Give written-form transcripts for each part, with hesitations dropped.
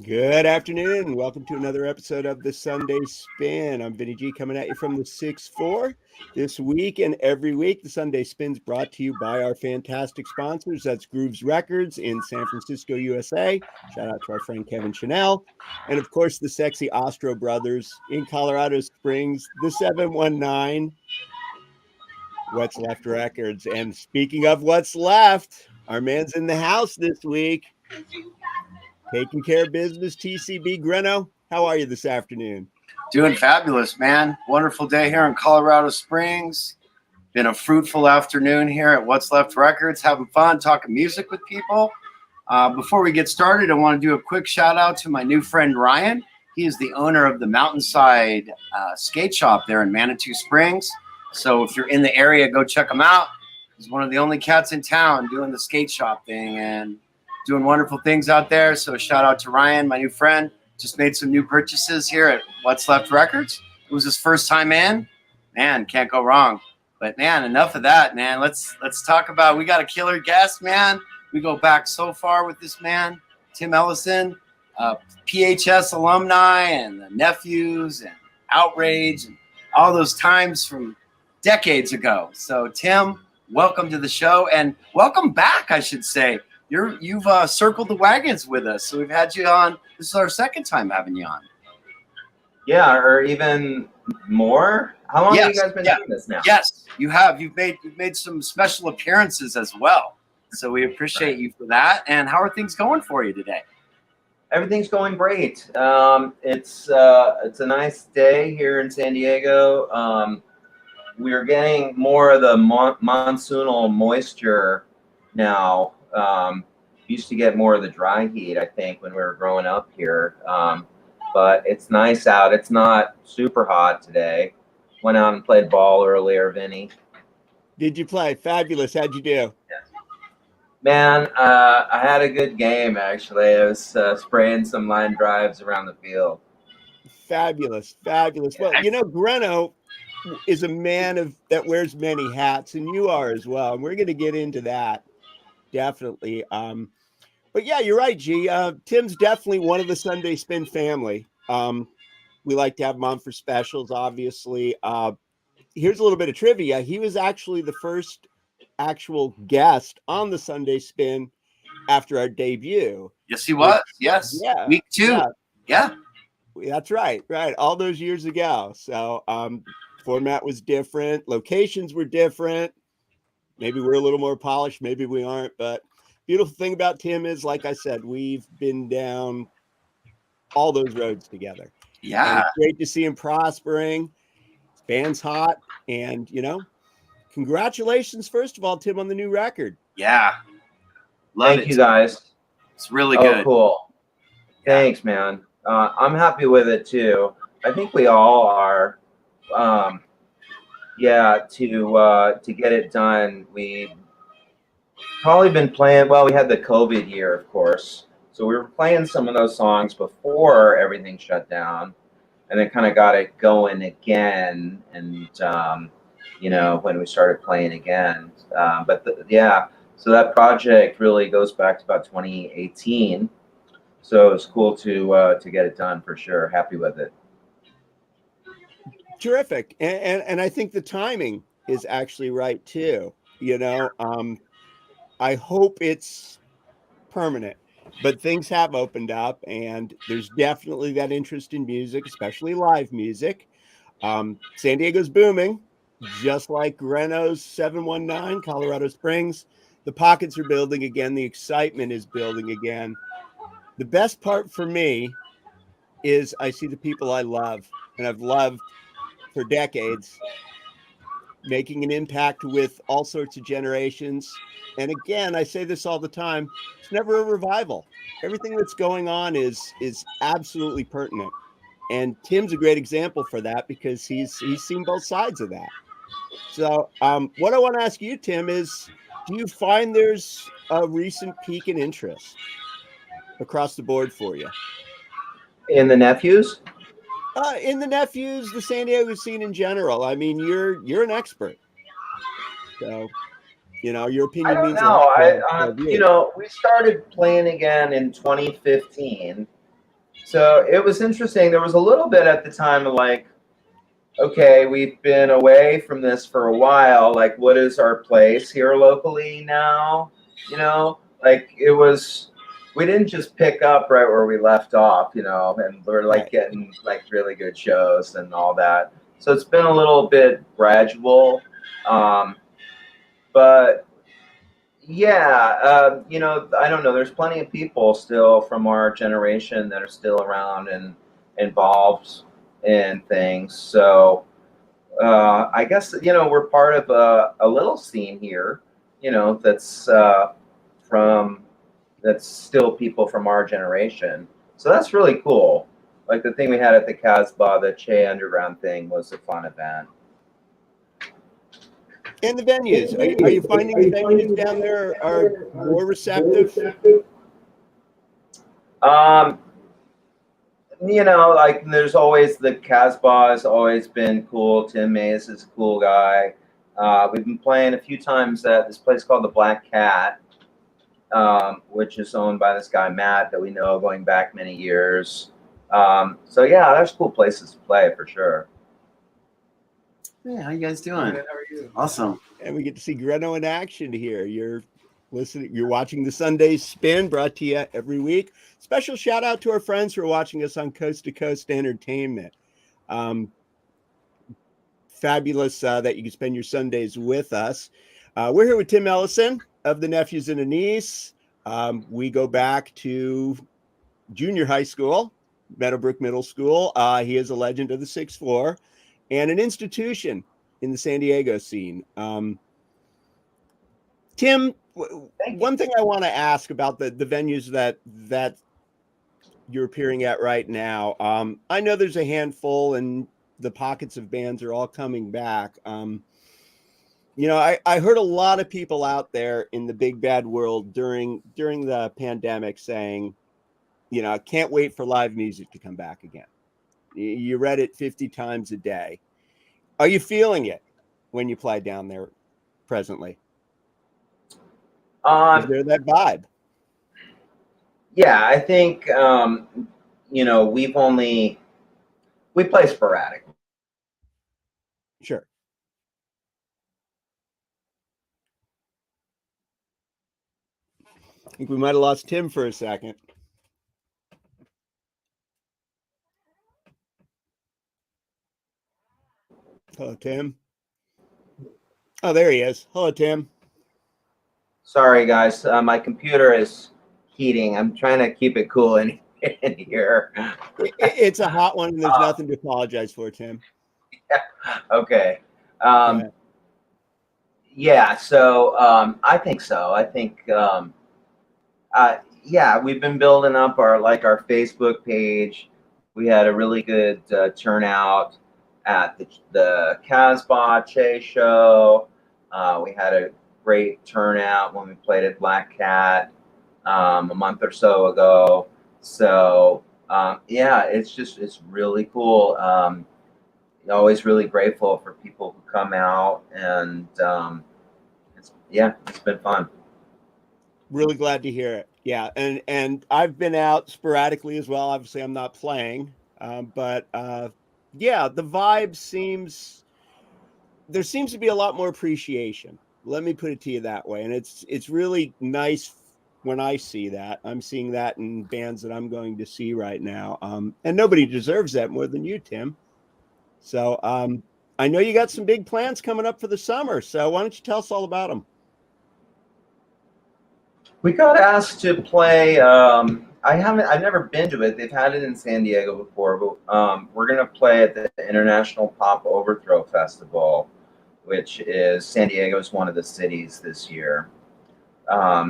Good afternoon, and welcome to another episode of the Sunday Spin. I'm Vinny G coming at you from the 6-4. This week and every week, the Sunday Spin's brought to you by our fantastic sponsors. That's Grooves Records in San Francisco, USA. Shout out to our friend Kevin Chanel. And of course, the sexy Ostro Brothers in Colorado Springs, the 719 What's Left Records. And speaking of what's left, our man's in the house this week. Taking care of business, TCB Greno. How are you this afternoon? Doing fabulous, man. Wonderful day here in Colorado Springs. Been a fruitful afternoon here at What's Left Records. Having fun, talking music with people. Before we get started, I want to do a quick shout out to my new friend Ryan. He is the owner of the Mountainside Skate Shop there in Manitou Springs. So if you're in the area, go check him out. He's one of the only cats in town doing the skate shop thing and doing wonderful things out there. So shout out to Ryan, my new friend. Just made some new purchases here at What's Left Records. It was his first time in. Man, can't go wrong. But man, enough of that, man. Let's talk about, we got a killer guest, man. We go back so far with this man, Tim Ellison, PHS alumni and the nephews and Outrage and all those times from decades ago. So Tim, welcome to the show and welcome back, I should say. You've circled the wagons with us, so we've had you on. This is our second time having you on. Yeah, or even more. How long have you guys been doing this now? Yes, you have. You've made some special appearances as well, so we appreciate you for that. And how are things going for you today? Everything's going great. It's a nice day here in San Diego. We're getting more of the monsoonal moisture now. Used to get more of the dry heat, I think, when we were growing up here. But it's nice out. It's not super hot today. Went out and played ball earlier, Vinny. Did you play? Fabulous. How'd you do? Man, I had a good game, actually. I was spraying some line drives around the field. Fabulous. Fabulous. Well, you know, Greno is a man that wears many hats, and you are as well. And we're going to get into that. Definitely. But yeah, you're right, G. Tim's definitely one of the Sunday Spin family. We like to have him on for specials, obviously. Here's a little bit of trivia. He was actually the first actual guest on the Sunday Spin after our debut. Yes, he was. Yes. Yeah. Week 2. Yeah. That's right. Right. All those years ago. So format was different. Locations were different. Maybe we're a little more polished. Maybe we aren't. But beautiful thing about Tim is, like I said, we've been down all those roads together. Yeah. And it's great to see him prospering. His band's hot. And, you know, congratulations, first of all, Tim, on the new record. Yeah. Thank you, guys. It's really good. Oh, cool. Thanks, man. I'm happy with it, too. I think we all are. Yeah, to get it done, we probably been playing. Well, we had the COVID year, of course, so we were playing some of those songs before everything shut down, and then kind of got it going again. And you know, when we started playing again, yeah. So that project really goes back to about 2018. So it's cool to get it done for sure. Happy with it. Terrific. And I think the timing is actually right too. You know, I hope it's permanent, but things have opened up and there's definitely that interest in music, especially live music. San Diego's booming, just like Greno's 719, Colorado Springs. The pockets are building again. The excitement is building again. The best part for me is I see the people I love and I've loved for decades, making an impact with all sorts of generations. And again, I say this all the time, it's never a revival. Everything that's going on is absolutely pertinent. And Tim's a great example for that because he's seen both sides of that. So what I want to ask you, Tim, is do you find there's a recent peak in interest across the board for you? In the nephews? In the nephews, the San Diego scene in general. I mean, you're an expert, so you know your opinion means a lot. You know, we started playing again in 2015, So it was interesting. There was a little bit at the time of like, okay, we've been away from this for a while. Like, what is our place here locally now? You know, like it was, we didn't just pick up right where we left off, you know, and we're like Right. getting like really good shows and all that. So it's been a little bit gradual. Um, but yeah, you know, I don't know. There's plenty of people still from our generation that are still around and involved in things. So I guess you know we're part of a little scene here. You know, from that's still people from our generation. So that's really cool. Like the thing we had at the Casbah, the Che Underground thing, was a fun event. And the venues, are you finding the venues down there are more receptive? Um, you know, like there's always the Casbah has always been cool. Tim Mays is a cool guy. We've been playing a few times at this place called the Black Cat, which is owned by this guy Matt that we know going back many years. So yeah, there's cool places to play for sure. Hey, how you guys doing? Good, how are you? Awesome. And we get to see Greno in action here. You're watching the Sunday Spin, brought to you every week. Special shout out to our friends who are watching us on Coast to Coast Entertainment. Fabulous that you can spend your Sundays with us. We're here with Tim Ellison of the Nephews and a Niece. We go back to junior high school, Meadowbrook Middle School. He is a legend of the sixth floor and an institution in the San Diego scene. Tim, one thing I want to ask about the venues that you're appearing at right now. I know there's a handful, and the pockets of bands are all coming back. You know, I heard a lot of people out there in the big bad world during the pandemic saying, you know, I can't wait for live music to come back again. You read it 50 times a day. Are you feeling it when you play down there presently? Is there that vibe? Yeah, I think you know we play sporadic. Sure. I think we might have lost Tim for a second. Hello, Tim. Oh, there he is. Hello, Tim. Sorry, guys, my computer is heating. I'm trying to keep it cool in here. It's a hot one, and there's nothing to apologize for, Tim. Okay. Yeah, so I think so. I think yeah, we've been building up our Facebook page. We had a really good turnout at the Casbah Che show. We had a great turnout when we played at Black Cat a month or so ago. So yeah, it's really cool. Always really grateful for people who come out, and it's been fun. Really glad to hear it. Yeah, and I've been out sporadically as well. Obviously, I'm not playing, but yeah, the vibe there seems to be a lot more appreciation. Let me put it to you that way, and it's really nice when I see that. I'm seeing that in bands that I'm going to see right now, and nobody deserves that more than you, Tim. So I know you got some big plans coming up for the summer. So why don't you tell us all about them? We got asked to play. I've never been to it. They've had it in San Diego before, but we're gonna play at the International Pop Overthrow Festival, which is San Diego's one of the cities this year.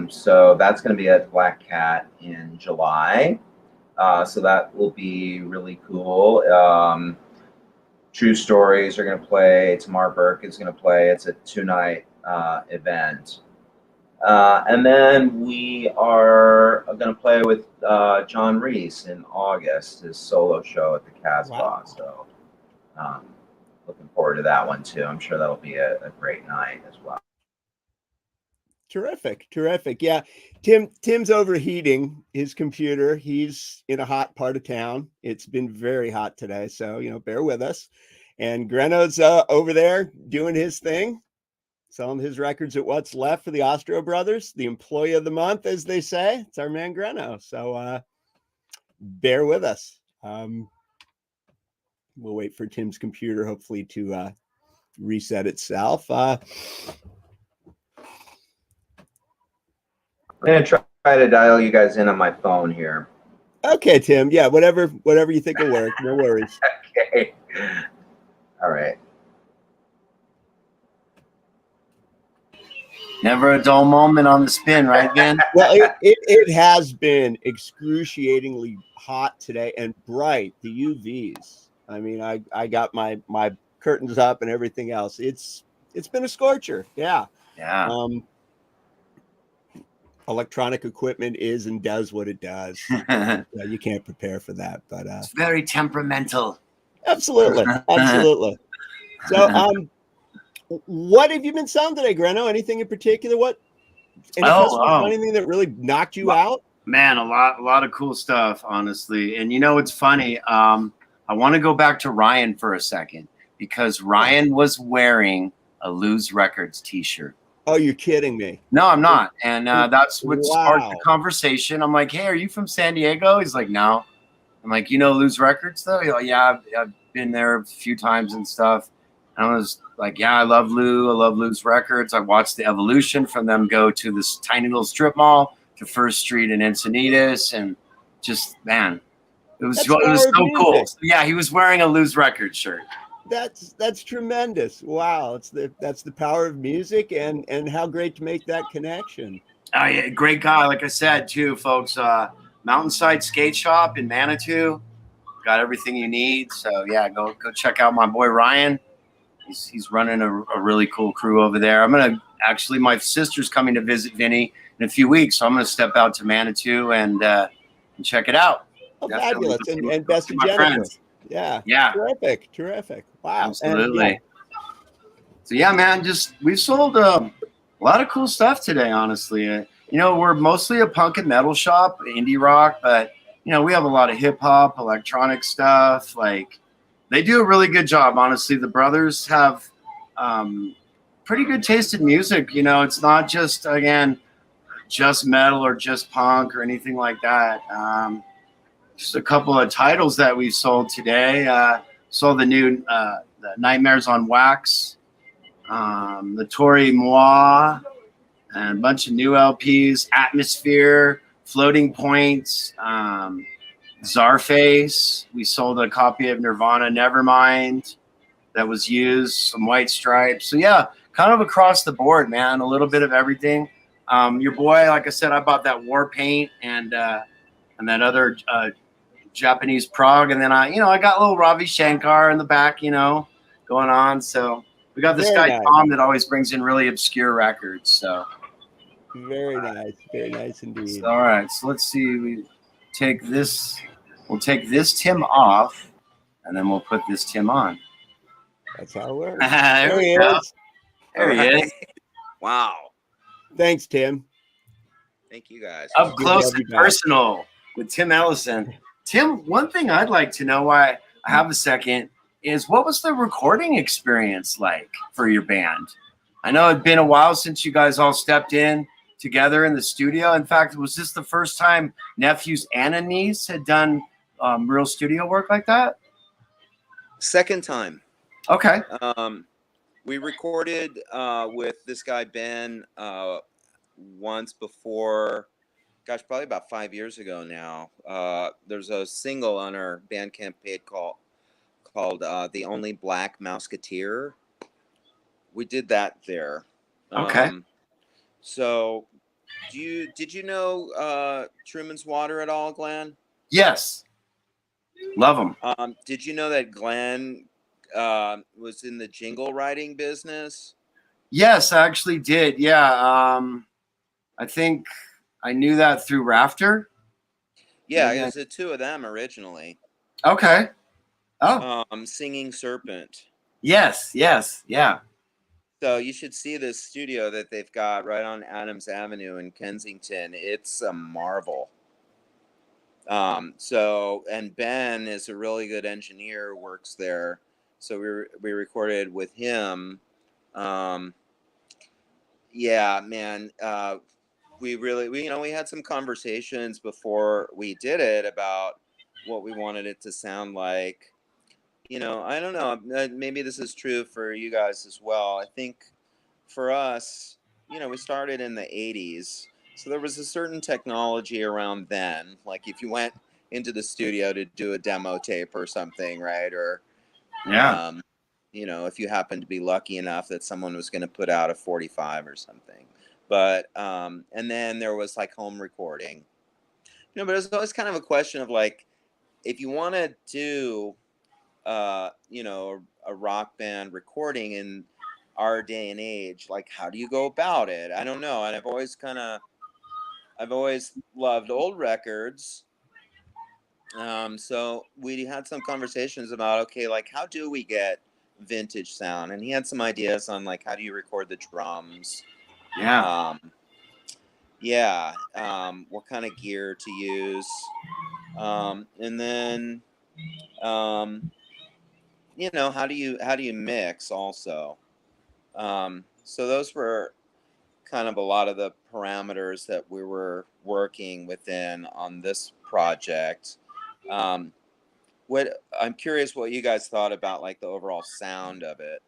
So that's gonna be at Black Cat in July. So that will be really cool. True Stories are gonna play. Tamar Burke is gonna play. It's a 2-night event. And then we are going to play with John Reese in August, his solo show at the Casbah. Wow. So looking forward to that one too. I'm sure that'll be a great night as well. Terrific. Terrific. Yeah. Tim's overheating his computer. He's in a hot part of town. It's been very hot today. So, bear with us. And Greno's over there doing his thing, selling his records at What's Left for the Ostro Brothers, the employee of the month, as they say. It's our man Greno. So bear with us. We'll wait for Tim's computer, hopefully, to reset itself. I'm gonna try to dial you guys in on my phone here. Okay, Tim. Yeah, whatever you think will work. No worries. Okay. All right. Never a dull moment on the spin, right, Ben? Well, it has been excruciatingly hot today and bright. The UVs. I mean, I got my curtains up and everything else. It's been a scorcher. Yeah. Yeah. Electronic equipment is and does what it does. You can't prepare for that, but it's very temperamental. Absolutely. So what have you been selling today, Greno? Anything in particular? Anything that really knocked you out? Man, a lot of cool stuff, honestly. And it's funny. I want to go back to Ryan for a second, because Ryan was wearing a Lose Records t-shirt. Oh, you're kidding me. No, I'm not. And that's what sparked the conversation. I'm like, hey, are you from San Diego? He's like, no. I'm like, Lose Records, though? He's like, yeah, I've been there a few times and stuff. And I was like, yeah, I love Lou. I love Lose Records. I watched the evolution from them go to this tiny little strip mall to First Street in Encinitas. And just, man, it was so cool. So, yeah, he was wearing a Lose Records shirt. That's tremendous. Wow. That's the power of music and how great to make that connection. Oh, yeah, great guy. Like I said, too, folks, Mountainside Skate Shop in Manitou. Got everything you need. So yeah, go check out my boy Ryan. He's running a really cool crew over there. My sister's coming to visit Vinny in a few weeks, so I'm gonna step out to Manitou and check it out. Oh, fabulous. And best of Jennifer. Friends. Yeah. Terrific. Wow. Absolutely. So yeah, man, we've sold a lot of cool stuff today, honestly. We're mostly a punk and metal shop, indie rock, but we have a lot of hip hop, electronic stuff. Like, they do a really good job, honestly. The brothers have pretty good taste in music. It's not just metal or just punk or anything like that. Just a couple of titles that we've sold today. Sold the new the Nightmares on Wax, the Tori Moi, and a bunch of new LPs, Atmosphere, Floating Points, Czarface. We sold a copy of Nirvana Nevermind that was used, some White Stripes. So yeah, kind of across the board, man, a little bit of everything. Your boy, like I said, I bought that War Paint and that other Japanese prog, and then I got a little Ravi Shankar in the back, going on. So we got this guy Tom that always brings in really obscure records. So very nice indeed. So, all right, so let's see. We'll take this Tim off, and then we'll put this Tim on. That's how it works. There he is. There he is. Wow. Thanks, Tim. Thank you, guys. Up close and personal with Tim Ellison. Tim, one thing I'd like to know, why I have a second, is what was the recording experience like for your band? I know it'd been a while since you guys all stepped in together in the studio. In fact, was this the first time nephews and a niece had done real studio work like that? Second time. Okay. We recorded with this guy Ben once before, probably about 5 years ago now. There's a single on our Bandcamp page called "The Only Black Mouseketeer." We did that there. Okay. So, did you know Truman's Water at all, Glenn? Yes. Love them. Did you know that Glenn was in the jingle writing business? Yes, I actually did. Yeah. I think I knew that through Rafter. Yeah, it was the two of them originally. Okay. Oh. Singing Serpent. Yes. Yeah. So you should see this studio that they've got right on Adams Avenue in Kensington. It's a marvel. And Ben is a really good engineer, works there. So we recorded with him. Yeah, man. We had some conversations before we did it about what we wanted it to sound like. I don't know. Maybe this is true for you guys as well. I think for us, we started in the 80s. So there was a certain technology around then. Like if you went into the studio to do a demo tape or something, right? Or, Yeah. if you happened to be lucky enough that someone was going to put out a 45 or something. But, and then there was like home recording. But it was always kind of a question of like, if you want to do, a rock band recording in our day and age, like how do you go about it? I don't know. And I've always loved old records. So we had some conversations about, okay, like how do we get vintage sound? And he had some ideas on like, how do you record the drums? Yeah. What kind of gear to use? And then, how do you mix also? So those were kind of a lot of the parameters that we were working within on this project. I'm curious what you guys thought about like the overall sound of it.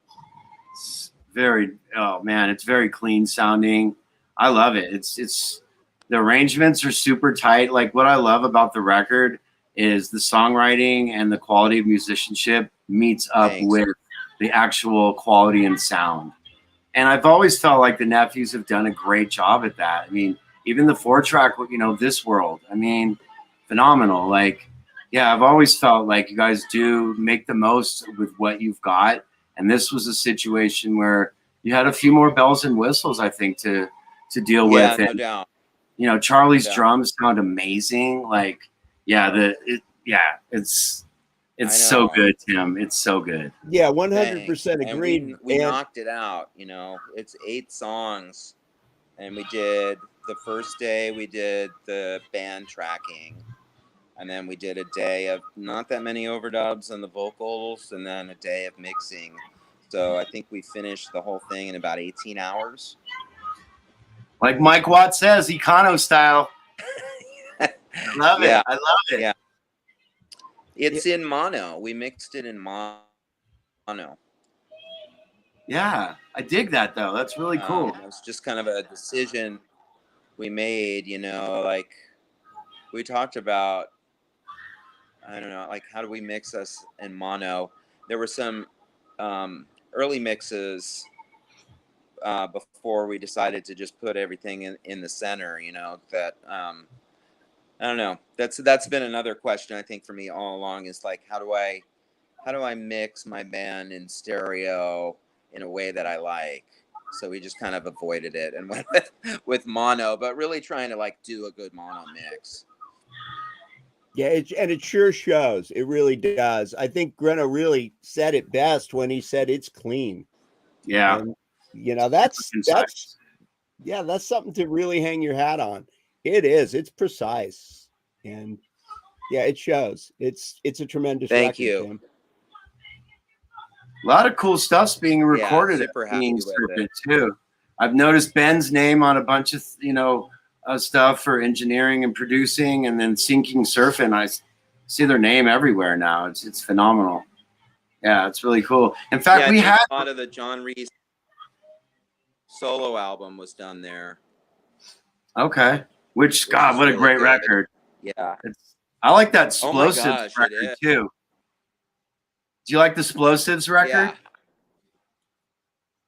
It's it's very clean sounding. I love it. It's the arrangements are super tight. Like what I love about the record is the songwriting and the quality of musicianship meets up with the actual quality and sound. And I've always felt like the Nephews have done a great job at that. I mean, even the 4-track, This World, I mean, phenomenal. Like, yeah, I've always felt like you guys do make the most with what you've got. And this was a situation where you had a few more bells and whistles, I think, to deal with. No doubt. Charlie's drums sound amazing. Like, it's so good, Tim. It's so good. Yeah, 100% agreed. And we knocked it out. It's 8 songs, and we did the first day. We did the band tracking, and then we did a day of not that many overdubs and the vocals, and then a day of mixing. So I think we finished the whole thing in about 18 hours. Like Mike Watt says, econo style. I love it. I love it. Yeah. It's in mono. We mixed it in mono. Yeah, I dig that though. That's really cool. It was just kind of a decision we made, like we talked about, I don't know, like how do we mix us in mono? There were some early mixes before we decided to just put everything in the center, that I don't know. That's been another question I think for me all along is like how do I mix my band in stereo in a way that I like? So we just kind of avoided it and went with mono, but really trying to like do a good mono mix. Yeah, it sure shows. It really does. I think Greno really said it best when he said it's clean. Yeah. And, that's something to really hang your hat on. It is. It's precise. And yeah, it shows. It's a tremendous record. Thank you. Tim. A lot of cool stuff's being recorded at Being Serpent too. I've noticed Ben's name on a bunch of stuff for engineering and producing, and then Sinking Surfing. I see their name everywhere now. It's phenomenal. Yeah, it's really cool. In fact, we had a lot of the John Reese solo album was done there. Okay, which God, what a great record. Yeah, I like that Explosives record too. Do you like the Explosives record? Yeah.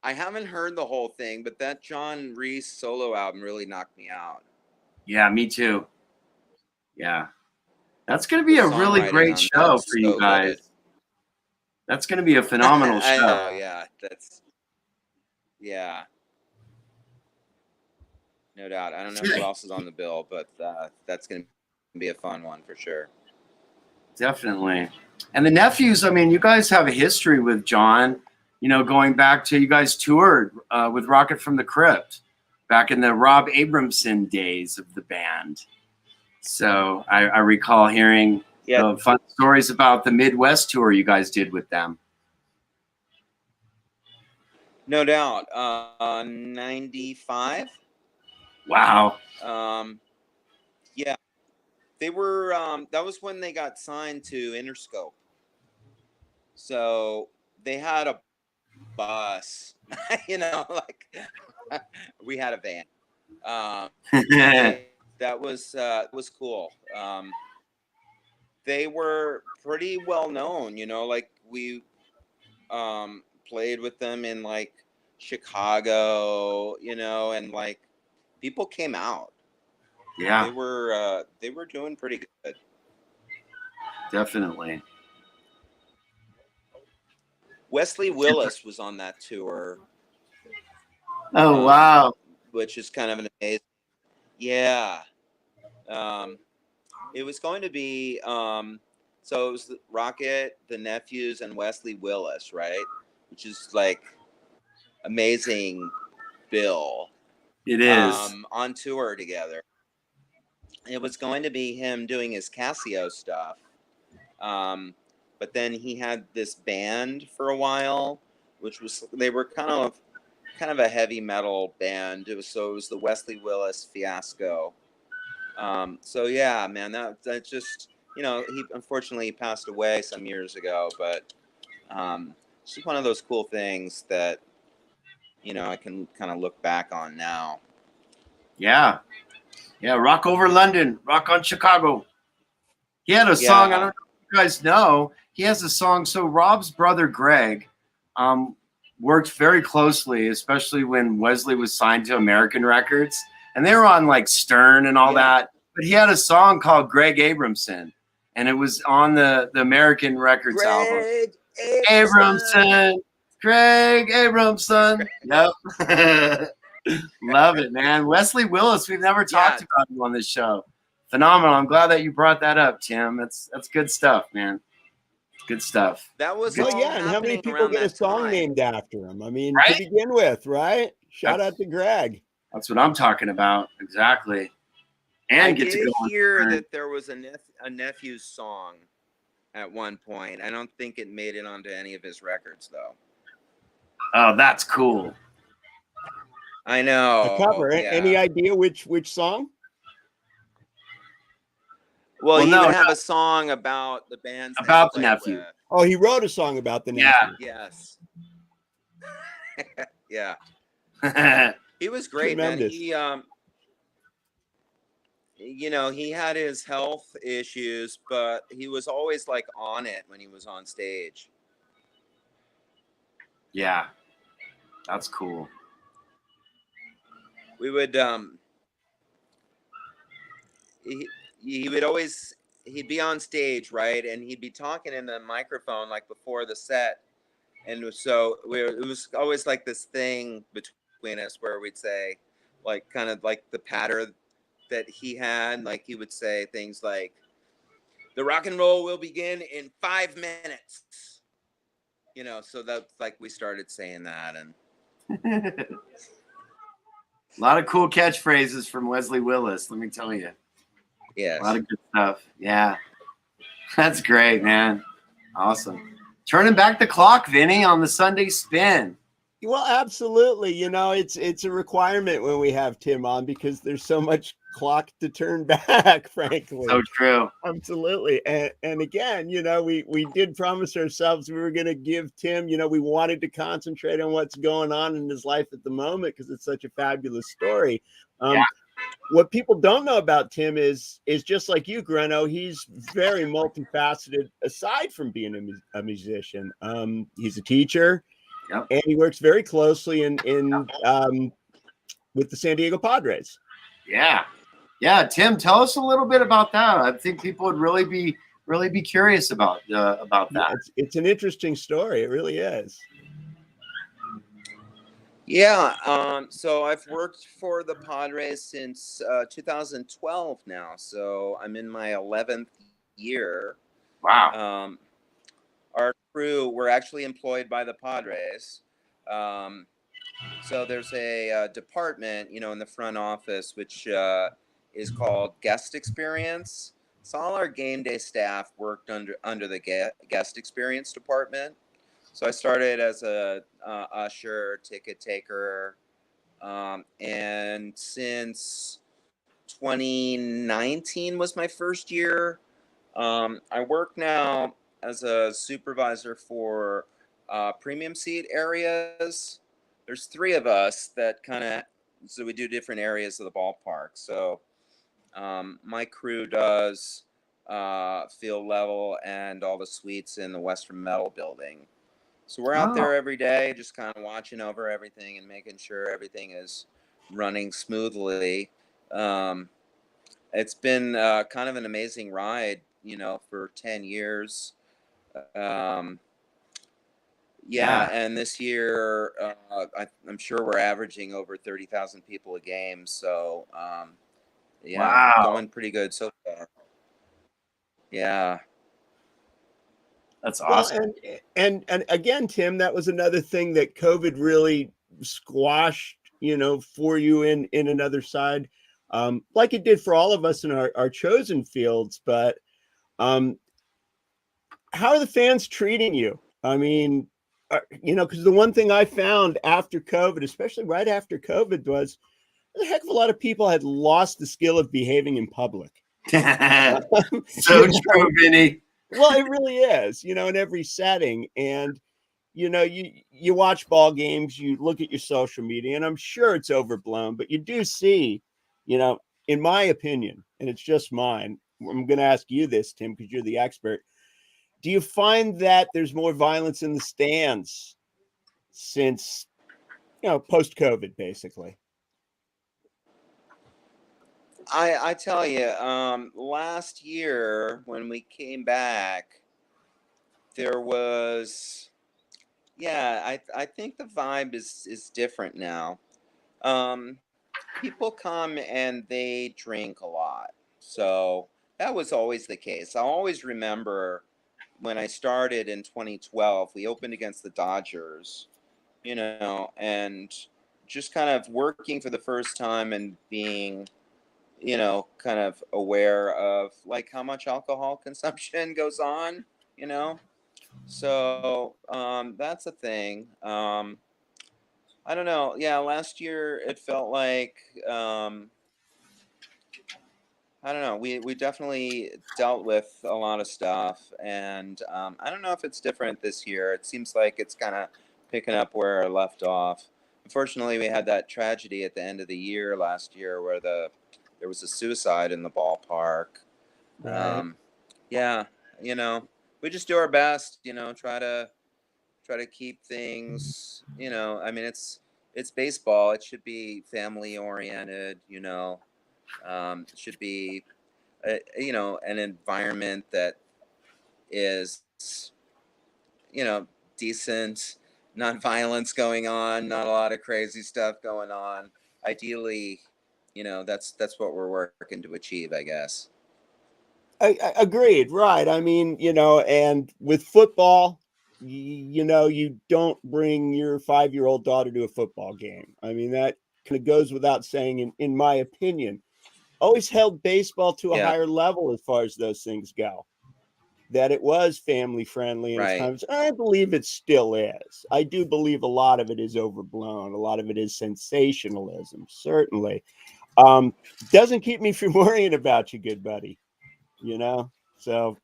I haven't heard the whole thing, but that John Reese solo album really knocked me out. Yeah, me too. Yeah. That's going to be a really great show for you guys. Good. That's going to be a phenomenal show. I know, yeah. No doubt. I don't know who else is on the bill, but that's going to be a fun one for sure. Definitely. And the Nephews, I mean, you guys have a history with John. you know, going back to, you guys toured with Rocket from the Crypt back in the Rob Abramson days of the band. So I recall hearing fun stories about the Midwest tour you guys did with them. No doubt. 95. Wow. Yeah, they were. That was when they got signed to Interscope. So they had a bus, you know, like we had a van. That was cool. They were pretty well known, you know, like we played with them in like Chicago, you know, and like people came out. Yeah, they were doing pretty good. definitely. Wesley Willis was on that tour. Oh, wow. Which is kind of an amazing. Yeah. It was going to be so it was Rocket, the Nephews, and Wesley Willis, right? Which is like amazing bill. It is. On tour together. It was going to be him doing his Casio stuff. But then he had this band for a while, which was, they were kind of a heavy metal band. It was the Wesley Willis Fiasco. So yeah, man, that just, you know, he unfortunately passed away some years ago, but it's just one of those cool things that, you know, I can kind of look back on now. Yeah. Yeah, Rock Over London, Rock on Chicago. He had a song, I don't know if you guys know, he has a song. So Rob's brother, Greg, worked very closely, especially when Wesley was signed to American Records. And they were on like Stern and all that. But he had a song called Greg Abramson. And it was on the American Records album. Abramson. Greg Abramson. Yep. Love it, man. Wesley Willis, we've never talked about him on this show. Phenomenal. I'm glad that you brought that up, Tim. That's good stuff, man. Good stuff. That was and how many people get a song named after him? I mean, to begin with, right? Shout out to Greg. That's what I'm talking about. Exactly. And I get to did go hear that there was a Nephew's song at one point. I don't think it made it onto any of his records, though. Oh, that's cool. I know. A cover. Yeah. Any idea which song? Well, he would have a song about the bands about the Nephew. With. Oh, he wrote a song about the Nephew. Yes. Yeah. He was great, Tremendous. man. He, you know, he had his health issues, but he was always like on it when he was on stage. Yeah, that's cool. We would, he would always, he'd be on stage, right? And he'd be talking in the microphone like before the set. And so it was always like this thing between us where we'd say, like, kind of like the patter that he had. Like, he would say things like, the rock and roll will begin in 5 minutes. You know, so that's like we started saying that. And a lot of cool catchphrases from Wesley Willis, let me tell you. Yeah. A lot of good stuff. Yeah. That's great, man. Awesome. Turning back the clock, Vinny, on the Sunday Spin. Well, absolutely. You know, it's a requirement when we have Tim on because there's so much clock to turn back, frankly. So true. Absolutely. And again, you know, we did promise ourselves we were going to give Tim, you know, we wanted to concentrate on what's going on in his life at the moment because it's such a fabulous story. What people don't know about Tim is just like you, Greno, he's very multifaceted aside from being a musician. He's a teacher. Yep. And he works very closely in with the San Diego Padres. Yeah. Tim, tell us a little bit about that. I think people would really be curious about that. Yeah, it's an interesting story. It really is. Yeah. So I've worked for the Padres since 2012 now. So I'm in my 11th year. Wow. Our crew were actually employed by the Padres. So there's a department, in the front office, which is called guest experience. So all our game day staff worked under the guest experience department. So I started as a usher, ticket taker, and since 2019 was my first year. I work now as a supervisor for premium seat areas. There's three of us that so we do different areas of the ballpark. So my crew does field level and all the suites in the Western Metal building. So we're out there every day, just kind of watching over everything and making sure everything is running smoothly. It's been kind of an amazing ride, for 10 years. And this year, I'm sure we're averaging over 30,000 people a game. So, Wow. going pretty good so far. Yeah. That's awesome. Well, and again, Tim, that was another thing that COVID really squashed, for you in another side, like it did for all of us in our chosen fields. But how are the fans treating you? I mean, because the one thing I found after COVID, especially right after COVID, was a heck of a lot of people had lost the skill of behaving in public. So true, Vinny. Well, it really is, in every setting. And, you watch ball games, you look at your social media, and I'm sure it's overblown, but you do see, in my opinion, and it's just mine, I'm going to ask you this, Tim, because you're the expert. Do you find that there's more violence in the stands since, post-COVID, basically? I tell you, last year when we came back, there was, I think the vibe is different now. People come and they drink a lot. So that was always the case. I always remember when I started in 2012, we opened against the Dodgers, and just kind of working for the first time and being, kind of aware of like how much alcohol consumption goes on, So that's a thing. I don't know. Yeah, last year it felt like I don't know. We definitely dealt with a lot of stuff, and I don't know if it's different this year. It seems like it's kind of picking up where I left off. Unfortunately, we had that tragedy at the end of the year last year where there was a suicide in the ballpark. Right. Yeah, we just do our best. Try to keep things. I mean, it's baseball. It should be family oriented. It should be, an environment that is, decent, not violence going on, not a lot of crazy stuff going on. Ideally, that's what we're working to achieve, I guess. I agreed. Right. I mean, and with football, you don't bring your 5-year-old daughter to a football game. I mean, that kind of goes without saying, in my opinion. Always held baseball to a higher level as far as those things go. That it was family friendly in its Right. times. I believe it still is. I do believe a lot of it is overblown. A lot of it is sensationalism, certainly. Doesn't keep me from worrying about you, good buddy. So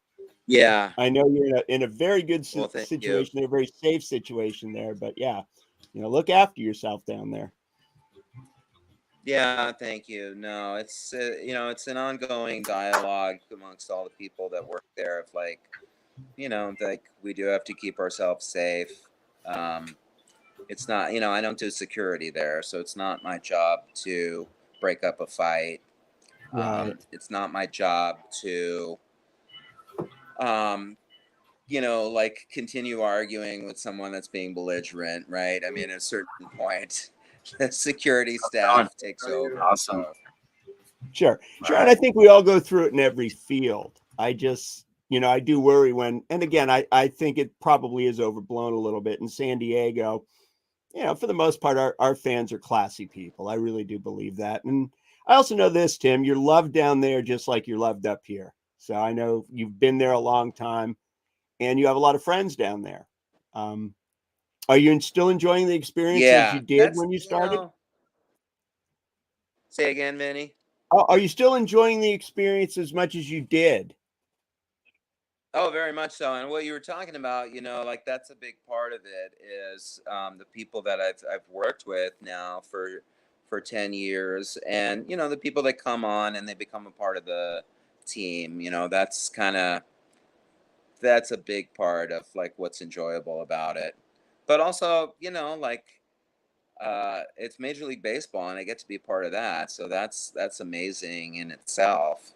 Yeah. I know you're in a very good Well, thank you. situation, a very safe situation there. But yeah, look after yourself down there. Yeah, thank you. No, it's it's an ongoing dialogue amongst all the people that work there of like, like we do have to keep ourselves safe. It's not, I don't do security there, so it's not my job to break up a fight. Right. It's not my job to like continue arguing with someone that's being belligerent, right? I mean, at a certain point, the security staff takes over. Awesome. So. Sure. And I think we all go through it in every field. I just, I do worry when, and again, I think it probably is overblown a little bit in San Diego. For the most part, our fans are classy people. I really do believe that. And I also know this, Tim, you're loved down there just like you're loved up here. So I know you've been there a long time and you have a lot of friends down there. Are you still enjoying the experience as Yeah, you did that's when you started? Say again, Vinny. Are you still enjoying the experience as much as you did? Oh, very much so. And what you were talking about, like that's a big part of it is the people that I've worked with now for 10 years, and the people that come on and they become a part of the team. That's a big part of like what's enjoyable about it. But also, like it's Major League Baseball, and I get to be a part of that, so that's amazing in itself.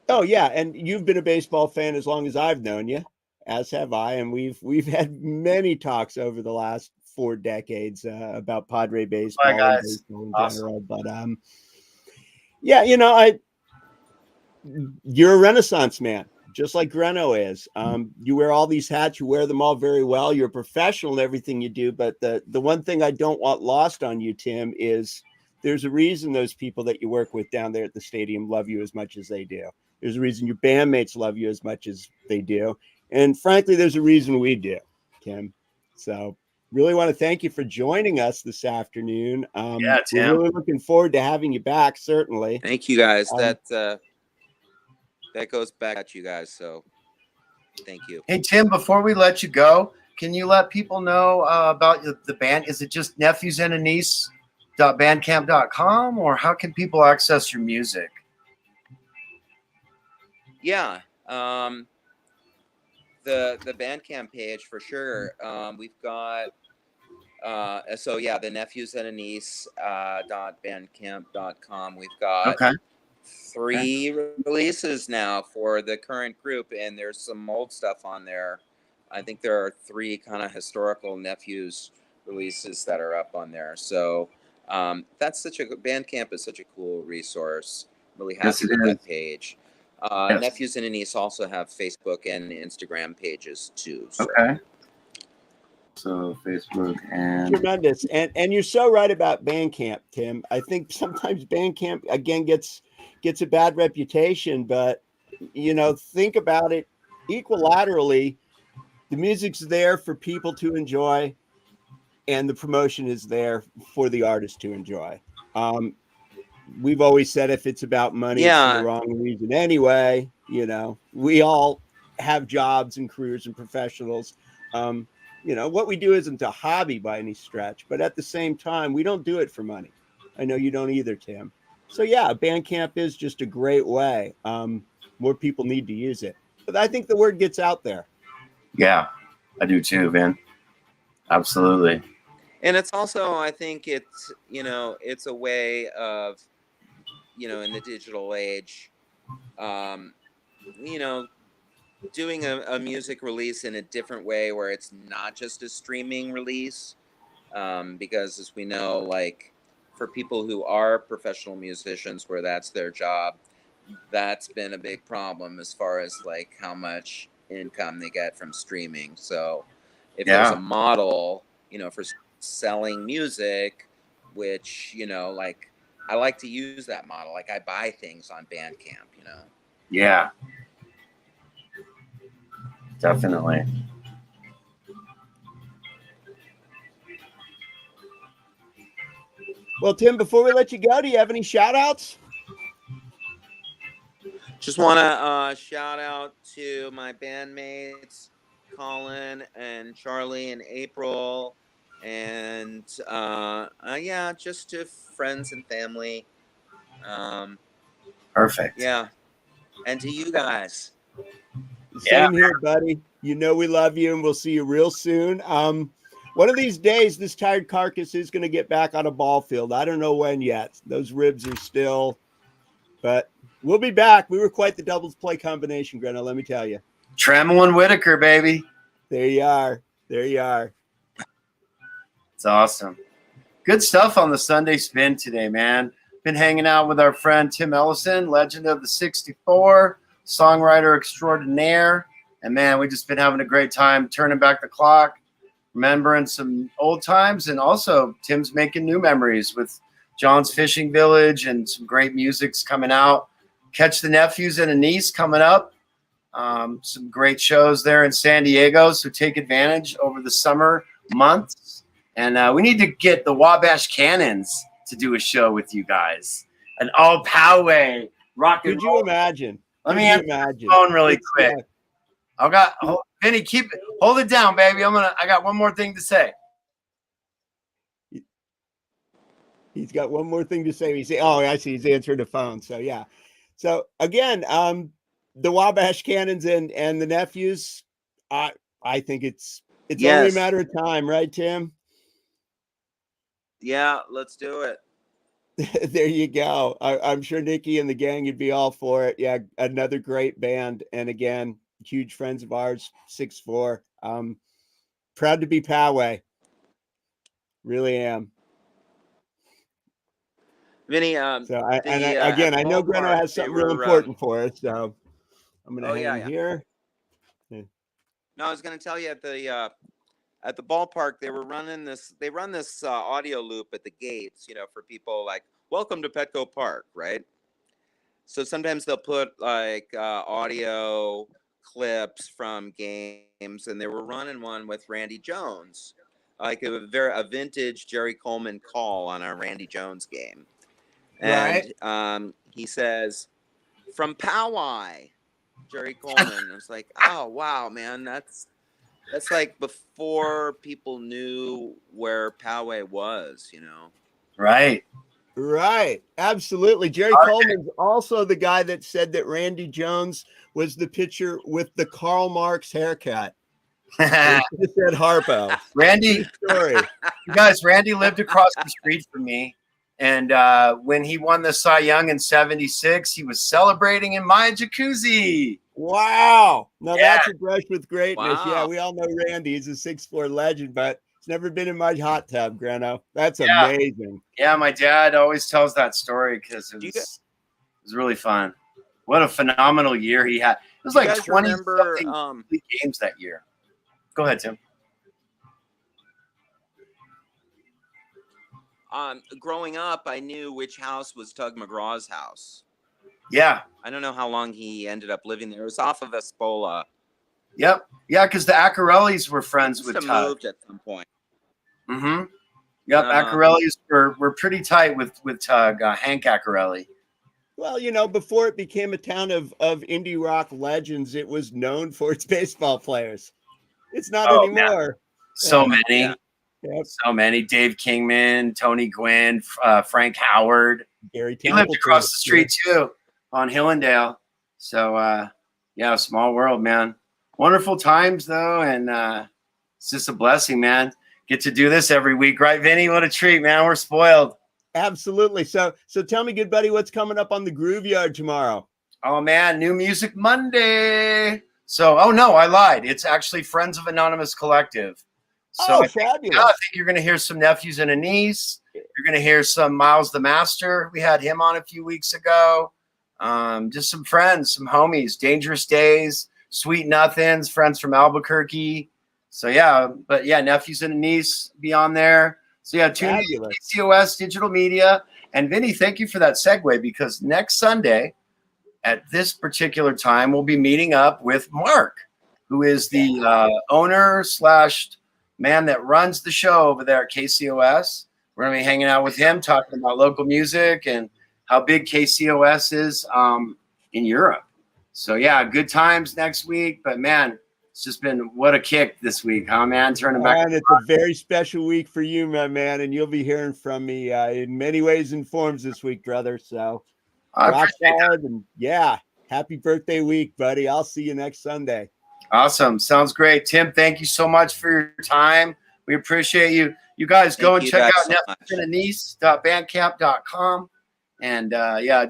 Oh yeah, and you've been a baseball fan as long as I've known you, as have I, and we've had many talks over the last 4 decades about Padre Bye, baseball and guys. baseball in Awesome. general. But yeah, you're a Renaissance man, just like Greno is. You wear all these hats, you wear them all very well. You're a professional in everything you do. But the one thing I don't want lost on you, Tim, is there's a reason those people that you work with down there at the stadium love you as much as they do. There's a reason your bandmates love you as much as they do. And frankly, there's a reason we do, Tim. So really want to thank you for joining us this afternoon. Yeah, We're Tim. really looking forward to having you back, certainly. Thank you guys. That goes back at you guys. So thank you. Hey, Tim, before we let you go, can you let people know about the band? Is it just nephews&a-niece.bandcamp.com, or how can people access your music? Yeah. The Bandcamp page for sure. We've got so yeah, the nephews and a niece .bandcamp.com. We've got Okay. 3 releases now for the current group, and there's some old stuff on there. I think there are 3 kind of historical nephews releases that are up on there. So that's Bandcamp is such a cool resource. Really happy Yes, it with is. that page. Yes. Nephews and a niece also have Facebook and Instagram pages too. So. Okay. So Facebook and Tremendous. And you're so right about Bandcamp, Tim. I think sometimes Bandcamp again gets a bad reputation, but think about it equilaterally. The music's there for people to enjoy, and the promotion is there for the artist to enjoy. We've always said if it's about money, it's for the Yeah, wrong reason anyway. We all have jobs and careers and professionals. What we do isn't a hobby by any stretch, but at the same time, we don't do it for money. I know you don't either, Tim. So yeah, Bandcamp is just a great way. More people need to use it, but I think the word gets out there. yeah, I do too, man. Absolutely. and it's also, I think it's a way of, in the digital age, you know, doing a music release in a different way where it's not just a streaming release. Because as we know, like for people who are professional musicians where that's their job, that's been a big problem as far as like how much income they get from streaming. So if there's a model, for selling music, which, like I like to use that model. Like I buy things on Bandcamp, Yeah. Definitely. Well, Tim, before we let you go, do you have any shout outs? Just want to shout out to my bandmates, Colin and Charlie and April, and yeah, just to friends and family. Perfect. Yeah, and to you guys. Same here, buddy. We love you, and we'll see you real soon. One of these days, this tired carcass is going to get back on a ball field. I don't know when yet. Those ribs are still, but we'll be back. We were quite the doubles play combination, Greno, let me tell you. Trammell and Whitaker, baby. There you are. There you are. It's awesome. Good stuff on the Sunday Spin today, man. Been hanging out with our friend Tim Ellison, legend of the 64, songwriter extraordinaire. And man, we've just been having a great time turning back the clock, remembering some old times, and also Tim's making new memories with John's Fishing Village, and some great music's coming out. Catch the Nephews and a Niece coming up. Some great shows there in San Diego, so take advantage over the summer months. And we need to get the Wabash Cannons to do a show with you guys. An all Poway rock and Could roll. you imagine? Let Could me you answer imagine? the phone really quick. Yeah. Vinny, hold it down, baby. I got one more thing to say. He's got one more thing to say. Oh, I see. He's answering the phone. So yeah. So again, the Wabash Cannons and the Nephews. I think it's only a Yes. matter of time, right, Tim? Yeah, let's do it. There you go. I'm sure Nikki and the gang would be all for it. Yeah, another great band, and again, huge friends of ours. 6'4". Proud to be Poway. Really am. Vinny, So at I know the Greno ballpark, has they something real were, important for us. So I'm gonna hang yeah. here. No, I was going to tell you at the ballpark they were running this. They run this audio loop at the gates, for people like welcome to Petco Park, right? So sometimes they'll put like audio clips from games, and they were running one with Randy Jones, like a vintage Jerry Coleman call on a Randy Jones game, and he says from Poway. Jerry Coleman. I was like, oh wow, man, that's like before people knew where Poway was, Right. Right. Absolutely. Jerry Coleman's also the guy that said that Randy Jones was the pitcher with the Karl Marx haircut. He said Harpo. Randy, Story. you guys, Randy lived across the street from me. And when he won the Cy Young in '76, he was celebrating in my jacuzzi. Wow. Now that's a brush with greatness. Wow. Yeah, we all know Randy. He's a 6'4" legend, but he's never been in my hot tub, Greno. That's amazing. Yeah, my dad always tells that story because it was really fun. What a phenomenal year he had. It was like 20 games that year. Go ahead, Tim. Growing up, I knew which house was Tug McGraw's house. Yeah. I don't know how long he ended up living there. It was off of Espola. Yep. Yeah, because the Accarellis were friends with Tug. Moved at some point. Mm-hmm. Yep. Accarellis were pretty tight with Tug, Hank Accarelli. Well, before it became a town of indie rock legends, it was known for its baseball players. It's not anymore. Man. So many. Yeah. Yep. So many. Dave Kingman, Tony Gwynn, Frank Howard. Gary He lived across the street too on Hillendale. So, small world, man. Wonderful times though. And it's just a blessing, man. Get to do this every week. Right, Vinny? What a treat, man. We're spoiled. Absolutely. So tell me, good buddy, what's coming up on the Groove Yard tomorrow? Oh man, New Music Monday. So, no, I lied. It's actually Friends of Anonymous Collective. So fabulous. I think you're going to hear some Nephews and a Niece. You're going to hear some Miles the Master. We had him on a few weeks ago. Just some friends, some homies. Dangerous Days, Sweet Nothings, friends from Albuquerque. So Nephews and a Niece be on there. So tune in to KCOS Digital Media. And Vinny, thank you for that segue, because next Sunday at this particular time, we'll be meeting up with Mark, who is the owner / man that runs the show over there at KCOS. We're going to be hanging out with him, talking about local music and how big KCOS is in Europe. So, good times next week. But, man, it's just been what a kick this week, huh, man? Turning back. And it's a very special week for you, my man. And you'll be hearing from me in many ways and forms this week, brother. So, rock solid. And, happy birthday week, buddy. I'll see you next Sunday. Awesome. Sounds great. Tim, thank you so much for your time. We appreciate you. You guys go and check out nephews-and-a-niece.bandcamp.com. And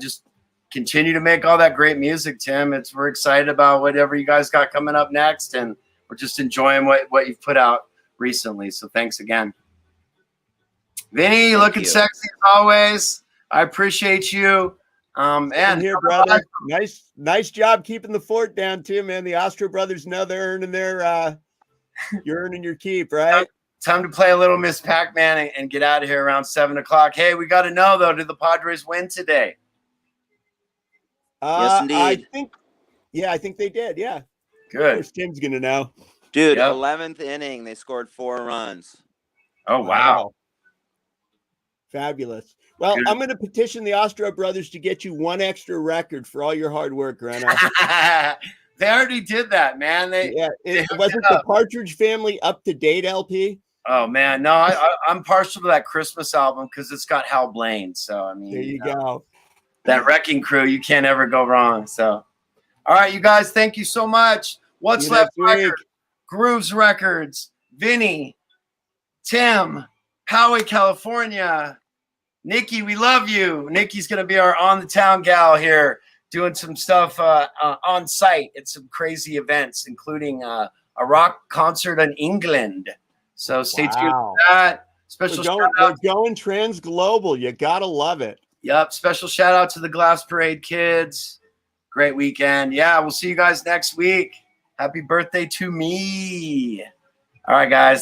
just continue to make all that great music, Tim. We're excited about whatever you guys got coming up next. And we're just enjoying what you've put out recently. So thanks again. Vinny, looking sexy as always. I appreciate you. And here, brother. Nice job keeping the fort down too, man. The Ostro brothers know they're earning their you're earning your keep, right? Time to play a little Miss Pac-Man and get out of here around 7 o'clock. Hey, we got to know though, did the Padres win today? Yes, indeed. I think they did. Yeah. Good. Of course, Tim's gonna know. Dude, Yep. 11th inning, they scored 4 runs. Oh, wow. Fabulous. Well, Good. I'm going to petition the Ostro brothers to get you one extra record for all your hard work, Reno. They already did that, man. It wasn't the Partridge Family Up to Date LP. Oh man, no, I'm partial to that Christmas album because it's got Hal Blaine. So I mean, There you go. That Wrecking Crew, you can't ever go wrong. So, all right, you guys, thank you so much. What's Left Records, Grooves Records, Vinny, Tim, Howie, California, Nikki, we love you. Nikki's gonna be our on the town gal here, doing some stuff on site at some crazy events, including a rock concert in England. So stay tuned for that. We're going trans global. You gotta love it. Yep. Special shout out to the Glass Parade kids. Great weekend. Yeah, we'll see you guys next week. Happy birthday to me. All right, guys.